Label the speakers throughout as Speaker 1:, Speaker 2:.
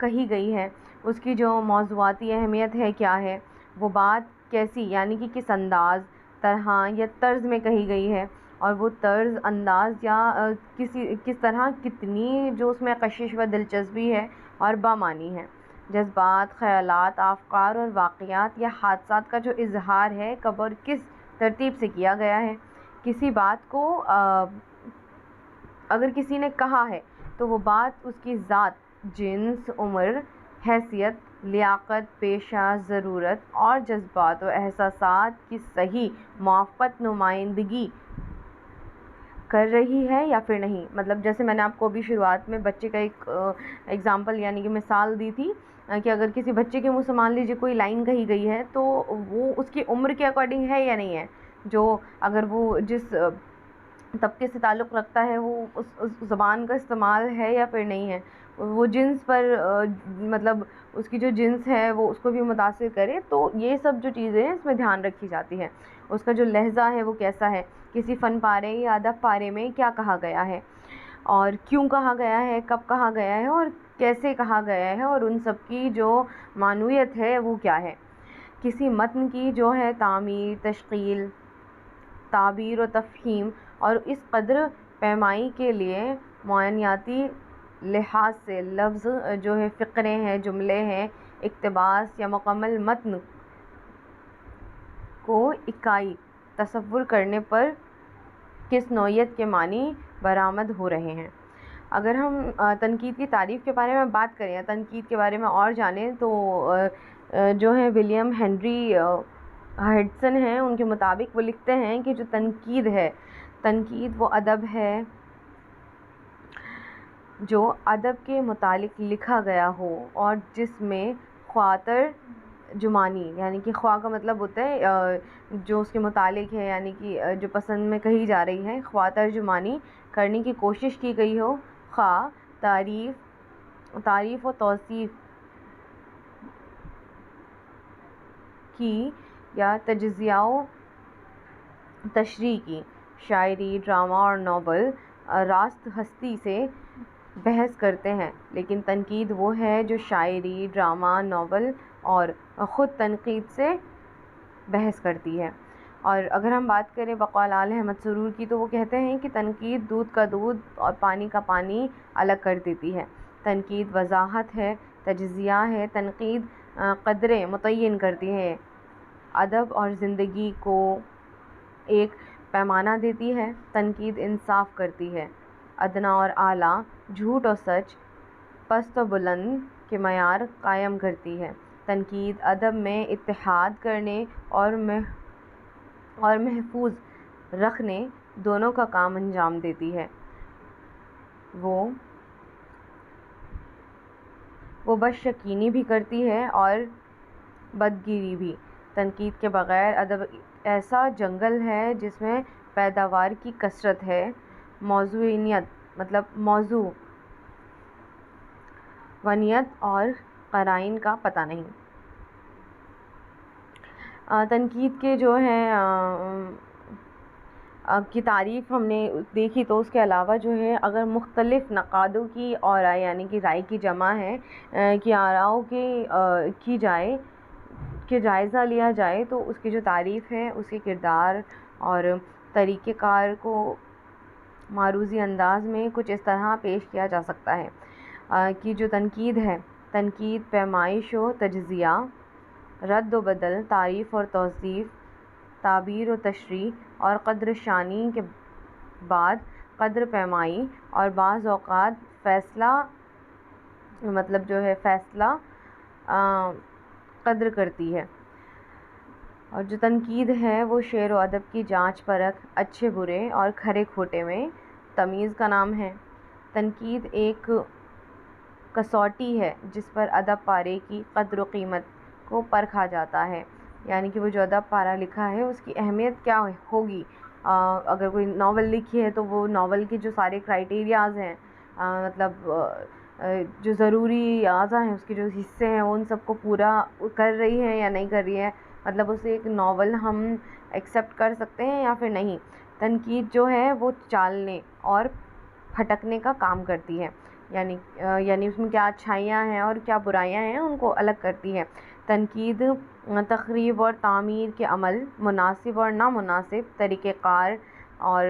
Speaker 1: کہی گئی ہے، اس کی جو موضوعاتی اہمیت ہے کیا ہے، وہ بات کیسی یعنی کہ کس انداز، طرح یا طرز میں کہی گئی ہے، اور وہ طرز، انداز یا کس طرح کتنی جو اس میں کشش و دلچسپی ہے اور بامعنی ہے۔ جذبات، خیالات، افکار اور واقعات یا حادثات کا جو اظہار ہے کب اور کس ترتیب سے کیا گیا ہے۔ کسی بات کو اگر کسی نے کہا ہے تو وہ بات اس کی ذات، جنس، عمر، حیثیت، لیاقت، پیشہ، ضرورت اور جذبات و احساسات کی صحیح موافقت نمائندگی کر رہی ہے یا پھر نہیں۔ مطلب جیسے میں نے آپ کو ابھی شروعات میں بچے کا ایک ایگزامپل یعنی کہ مثال دی تھی کہ اگر کسی بچے کے منہ سے مان لیجیے کوئی لائن کہی گئی ہے تو وہ اس کی عمر کے اکارڈنگ ہے یا نہیں ہے، جو اگر وہ جس طبقے سے تعلق رکھتا ہے وہ اس زبان کا استعمال ہے یا پھر نہیں ہے، وہ جنس پر مطلب اس کی جو جنس ہے وہ اس کو بھی متاثر کرے، تو یہ سب جو چیزیں ہیں اس میں دھیان رکھی جاتی ہے۔ اس کا جو لہجہ ہے وہ کیسا ہے، کسی فن پارے یا ادب پارے میں کیا کہا گیا ہے اور کیوں کہا گیا ہے، کب کہا گیا ہے اور کیسے کہا گیا ہے، اور ان سب کی جو معنویت ہے وہ کیا ہے۔ کسی متن کی جو ہے تعمیر، تشکیل، تعبیر و تفہیم اور اس قدر پیمائی کے لیے معانیاتی لحاظ سے لفظ جو ہے، فقرے ہیں، جملے ہیں، اقتباس یا مکمل متن کو اکائی تصور کرنے پر کس نوعیت کے معنی برآمد ہو رہے ہیں۔ اگر ہم تنقید کی تعریف کے بارے میں بات کریں یا تنقید کے بارے میں اور جانیں تو جو ہے ولیم ہنری ہڈسن ہیں، ان کے مطابق وہ لکھتے ہیں کہ جو تنقید ہے، تنقید وہ ادب ہے جو ادب کے متعلق لکھا گیا ہو اور جس میں خواطر جمانی یعنی کہ خواہ کا مطلب ہوتا ہے جو اس کے متعلق ہے یعنی کہ جو پسند میں کہی جا رہی ہے، خواطر جمانی کرنے کی کوشش کی گئی ہو، خواہ تعریف و توصیف کی یا تجزیہ و تشریح کی۔ شاعری، ڈرامہ اور ناول راست ہستی سے بحث کرتے ہیں، لیکن تنقید وہ ہے جو شاعری، ڈرامہ، ناول اور خود تنقید سے بحث کرتی ہے۔ اور اگر ہم بات کریں بقول آل احمد سرور کی تو وہ کہتے ہیں کہ تنقید دودھ کا دودھ اور پانی کا پانی الگ کر دیتی ہے۔ تنقید وضاحت ہے، تجزیہ ہے، تنقید قدریں متعین کرتی ہے، ادب اور زندگی کو ایک پیمانہ دیتی ہے۔ تنقید انصاف کرتی ہے، ادنا اور اعلیٰ، جھوٹ اور سچ، پست و بلند کے معیار قائم کرتی ہے۔ تنقید ادب میں اتحاد کرنے اور محفوظ رکھنے دونوں کا کام انجام دیتی ہے۔ وہ بد شکینی بھی کرتی ہے اور بدگیری بھی۔ تنقید کے بغیر ادب ایسا جنگل ہے جس میں پیداوار کی کثرت ہے، موضوعیت مطلب موضوعیت اور قرائن کا پتہ نہیں۔ تنقید کے جو ہے کی تعریف ہم نے دیکھی تو اس کے علاوہ جو ہے اگر مختلف نقادوں کی آراء یعنی کہ رائے کی جمع ہے کہ آراؤں کی جائے کہ جائزہ لیا جائے تو اس کی جو تعریف ہے اس کے کردار اور طریقہ کار کو معروضی انداز میں کچھ اس طرح پیش کیا جا سکتا ہے کہ جو تنقید ہے، تنقید پیمائش و تجزیہ، رد و بدل، تعریف اور توصیف، تعبیر و تشریح اور قدر شانی کے بعد قدر پیمائی اور بعض اوقات فیصلہ مطلب جو ہے فیصلہ قدر کرتی ہے۔ اور جو تنقید ہے وہ شعر و ادب کی جانچ پرکھ، اچھے برے اور کھرے کھوٹے میں تمیز کا نام ہے۔ تنقید ایک کسوٹی ہے جس پر ادب پارے کی قدر و قیمت کو پرکھا جاتا ہے، یعنی کہ وہ جو ادب پارہ لکھا ہے اس کی اہمیت کیا ہوگی۔ اگر کوئی ناول لکھی ہے تو وہ ناول کے جو سارے کرائیٹیریاز ہیں مطلب جو ضروری اعضاء ہیں اس کے جو حصے ہیں وہ ان سب کو پورا کر رہی ہے یا نہیں کر رہی ہے، مطلب اسے ایک ناول ہم ایکسیپٹ کر سکتے ہیں یا پھر نہیں۔ تنقید جو ہے وہ چالنے اور پھٹکنے کا کام کرتی ہے۔ یعنی اس میں کیا اچھائیاں ہیں اور کیا برائیاں ہیں ان کو الگ کرتی ہے۔ تنقید تخریب اور تعمیر کے عمل، مناسب اور نامناسب طریقہ کار اور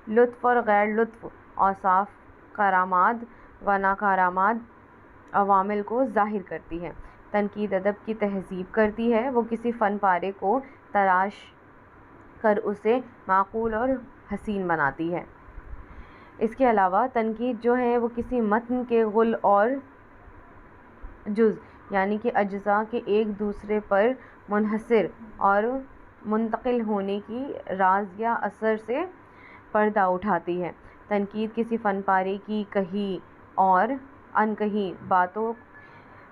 Speaker 1: لطف اور غیر لطف اوصاف، کرامات و ناکارآمد عوامل کو ظاہر کرتی ہے۔ تنقید ادب کی تہذیب کرتی ہے، وہ کسی فن پارے کو تراش کر اسے معقول اور حسین بناتی ہے۔ اس کے علاوہ تنقید جو ہے وہ کسی متن کے غل اور جز یعنی کہ اجزاء کے ایک دوسرے پر منحصر اور منتقل ہونے کی راز یا اثر سے پردہ اٹھاتی ہے۔ تنقید کسی فن پارے کی کہی اور انکہی باتوں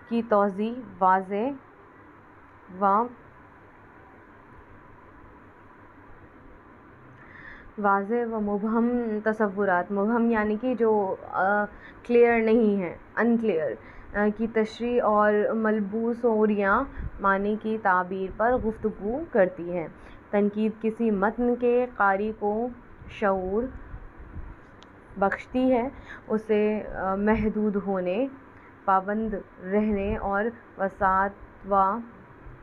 Speaker 1: کی توضیح، واضح و مبہم تصورات، مبہم یعنی کہ جو کلیئر نہیں ہے، انکلیئر کی تشریح اور ملبوس اور یا معنی کی تعبیر پر گفتگو کرتی ہے۔ تنقید کسی متن کے قاری کو شعور بخشتی ہے، اسے محدود ہونے، پابند رہنے اور وسعت و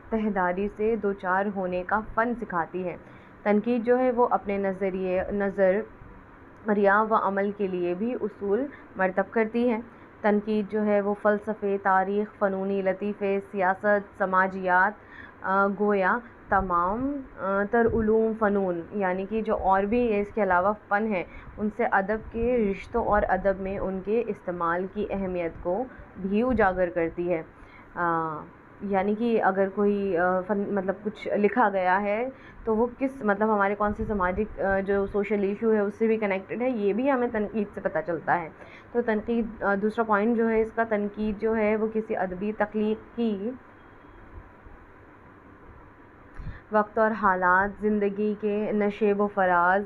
Speaker 1: تہداری سے دوچار ہونے کا فن سکھاتی ہے۔ تنقید جو ہے وہ اپنے نظریہ و عمل کے لیے بھی اصول مرتب کرتی ہے۔ تنقید جو ہے وہ فلسفے، تاریخ، فنونی لطیفے، سیاست، سماجیات، گویا تمام تر علوم فنون یعنی کہ جو اور بھی اس کے علاوہ فن ہیں ان سے ادب کے رشتوں اور ادب میں ان کے استعمال کی اہمیت کو بھی اجاگر کرتی ہے۔ یعنی کہ اگر کوئی مطلب کچھ لکھا گیا ہے تو وہ کس ہمارے کون سے سماجی جو سوشل ایشو ہے اس سے بھی کنیکٹڈ ہے، یہ بھی ہمیں تنقید سے پتہ چلتا ہے۔ تو تنقید دوسرا پوائنٹ جو ہے اس کا، تنقید جو ہے وہ کسی ادبی تخلیق کی وقت اور حالات، زندگی کے نشیب و فراز،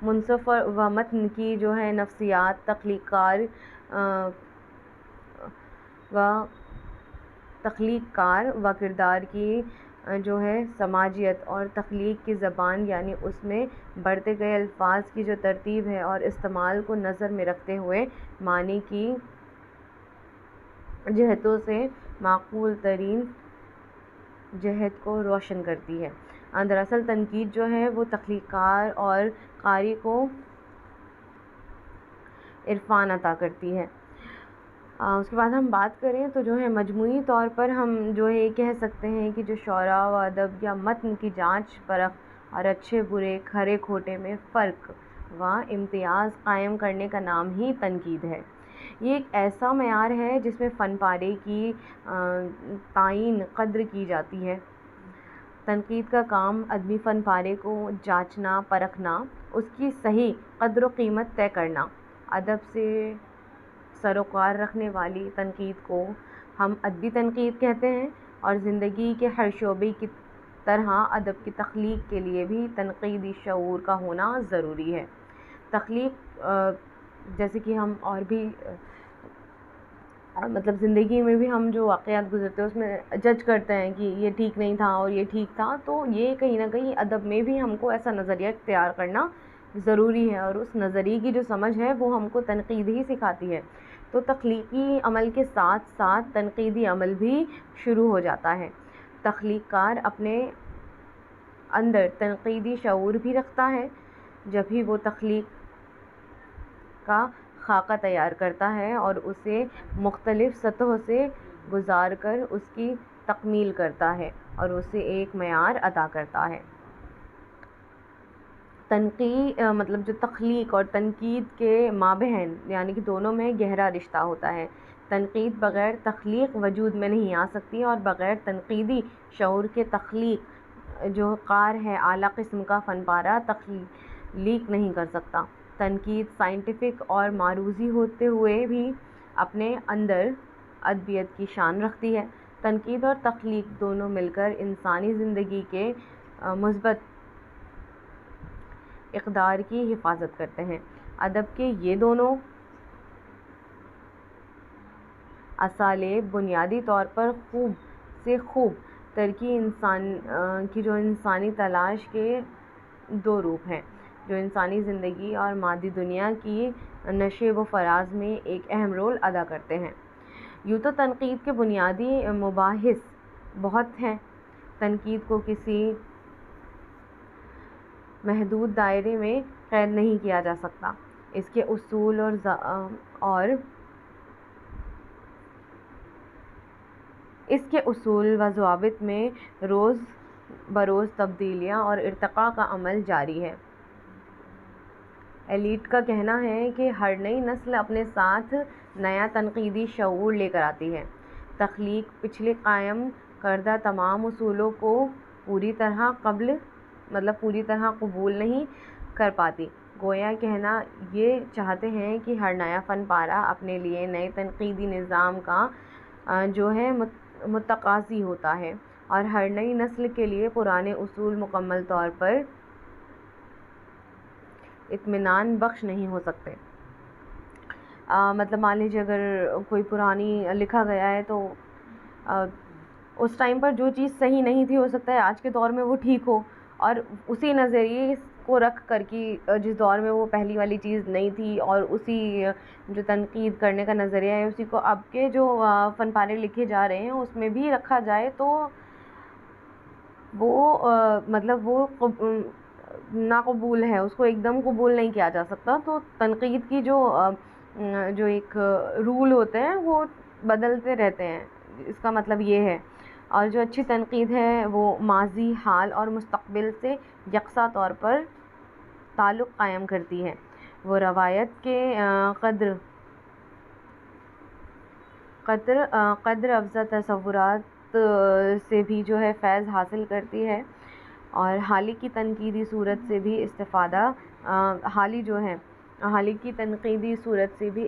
Speaker 1: منصف و متن کی جو ہے نفسیات، تخلیق کار و کردار کی جو ہے سماجیت، اور تخلیق کی زبان یعنی اس میں برتے گئے الفاظ کی جو ترتیب ہے اور استعمال کو نظر میں رکھتے ہوئے معنی کی جہتوں سے معقول ترین جہت کو روشن کرتی ہے۔ دراصل تنقید جو ہے وہ تخلیق کار اور قاری کو عرفان عطا کرتی ہے۔ اس کے بعد ہم بات کریں تو جو ہے مجموعی طور پر ہم جو ہے یہ کہہ سکتے ہیں کہ جو شعراء و ادب یا متن کی جانچ پرکھ اور اچھے برے، کھرے کھوٹے میں فرق و امتیاز قائم کرنے کا نام ہی تنقید ہے۔ یہ ایک ایسا معیار ہے جس میں فن پارے کی تعیین قدر کی جاتی ہے۔ تنقید کا کام ادبی فن پارے کو جانچنا، پرکھنا، اس کی صحیح قدر و قیمت طے کرنا۔ ادب سے سروکار رکھنے والی تنقید کو ہم ادبی تنقید کہتے ہیں، اور زندگی کے ہر شعبے کی طرح ادب کی تخلیق کے لیے بھی تنقیدی شعور کا ہونا ضروری ہے۔ تخلیق جیسے کہ ہم اور بھی زندگی میں بھی ہم جو واقعات گزرتے ہیں اس میں جج کرتے ہیں کہ یہ ٹھیک نہیں تھا اور یہ ٹھیک تھا، تو یہ کہیں نہ کہیں ادب میں بھی ہم کو ایسا نظریہ اختیار کرنا ضروری ہے، اور اس نظریے کی جو سمجھ ہے وہ ہم کو تنقید ہی سکھاتی ہے۔ تو تخلیقی عمل کے ساتھ ساتھ تنقیدی عمل بھی شروع ہو جاتا ہے۔ تخلیق کار اپنے اندر تنقیدی شعور بھی رکھتا ہے، جب ہی وہ تخلیق کا خاکہ تیار کرتا ہے اور اسے مختلف سطحوں سے گزار کر اس کی تکمیل کرتا ہے اور اسے ایک معیار عطا کرتا ہے۔ جو تخلیق اور تنقید کے مابین یعنی کہ دونوں میں گہرا رشتہ ہوتا ہے۔ تنقید بغیر تخلیق وجود میں نہیں آ سکتی، اور بغیر تنقیدی شعور کے تخلیق جو کار ہے اعلیٰ قسم کا فن پارہ تخلیق نہیں کر سکتا۔ تنقید سائنٹیفک اور معروضی ہوتے ہوئے بھی اپنے اندر ادبیت کی شان رکھتی ہے۔ تنقید اور تخلیق دونوں مل کر انسانی زندگی کے مثبت اقدار کی حفاظت کرتے ہیں۔ ادب کے یہ دونوں اسالیب بنیادی طور پر خوب سے خوب ترقی کی جو انسانی تلاش کے دو روپ ہیں۔ جو انسانی زندگی اور مادی دنیا کی نشیب و فراز میں ایک اہم رول ادا کرتے ہیں۔ یوں تو تنقید کے بنیادی مباحث بہت ہیں۔ تنقید کو کسی محدود دائرے میں قید نہیں کیا جا سکتا۔ اس کے اصول و ضوابط میں روز بروز تبدیلیاں اور ارتقاء کا عمل جاری ہے۔ ایلیٹ کا کہنا ہے کہ ہر نئی نسل اپنے ساتھ نیا تنقیدی شعور لے کر آتی ہے۔ تخلیق پچھلے قائم کردہ تمام اصولوں کو پوری طرح قبول نہیں کر پاتی۔ گویا کہنا یہ چاہتے ہیں کہ ہر نیا فن پارہ اپنے لیے نئے تنقیدی نظام کا متقاضی ہوتا ہے، اور ہر نئی نسل کے لیے پرانے اصول مکمل طور پر اطمینان بخش نہیں ہو سکتے۔ مان لیجیے اگر کوئی پرانی لکھا گیا ہے تو اس ٹائم پر جو چیز صحیح نہیں تھی، ہو سکتا ہے آج کے دور میں وہ ٹھیک ہو، اور اسی نظریے کو رکھ کر کہ جس دور میں وہ پہلی والی چیز نہیں تھی، اور اسی جو تنقید کرنے کا نظریہ ہے اسی کو اب کے جو فن پارے لکھے جا رہے ہیں اس میں بھی رکھا جائے تو وہ ناقبول ہے، اس کو ایک دم قبول نہیں کیا جا سکتا۔ تو تنقید کی جو ایک رول ہوتے ہیں وہ بدلتے رہتے ہیں، اس کا مطلب یہ ہے۔ اور جو اچھی تنقید ہے وہ ماضی، حال اور مستقبل سے یکساں طور پر تعلق قائم کرتی ہے۔ وہ روایت کے قدر افزا تصورات سے بھی فیض حاصل کرتی ہے، اور حالی کی تنقیدی صورت سے بھی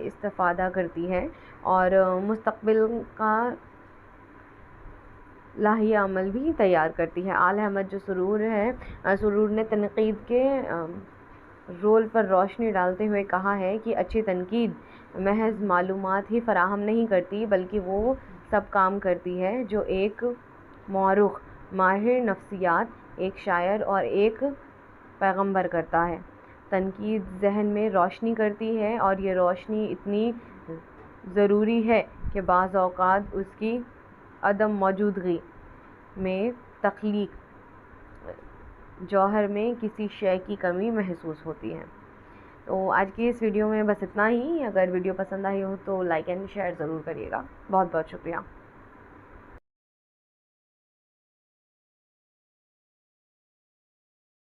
Speaker 1: استفادہ کرتی ہے، اور مستقبل کا لائحہ عمل بھی تیار کرتی ہے۔ آل احمد جو سرور نے تنقید کے رول پر روشنی ڈالتے ہوئے کہا ہے کہ اچھی تنقید محض معلومات ہی فراہم نہیں کرتی، بلکہ وہ سب کام کرتی ہے جو ایک مورخ، ماہر نفسیات، ایک شاعر اور ایک پیغمبر کرتا ہے۔ تنقید ذہن میں روشنی کرتی ہے، اور یہ روشنی اتنی ضروری ہے کہ بعض اوقات اس کی عدم موجودگی میں تخلیق جوہر میں کسی شے کی کمی محسوس ہوتی ہے۔ تو آج کی اس ویڈیو میں بس اتنا ہی۔ اگر ویڈیو پسند آئی ہو تو لائک اینڈ شیئر ضرور کریے گا۔ بہت بہت شکریہ۔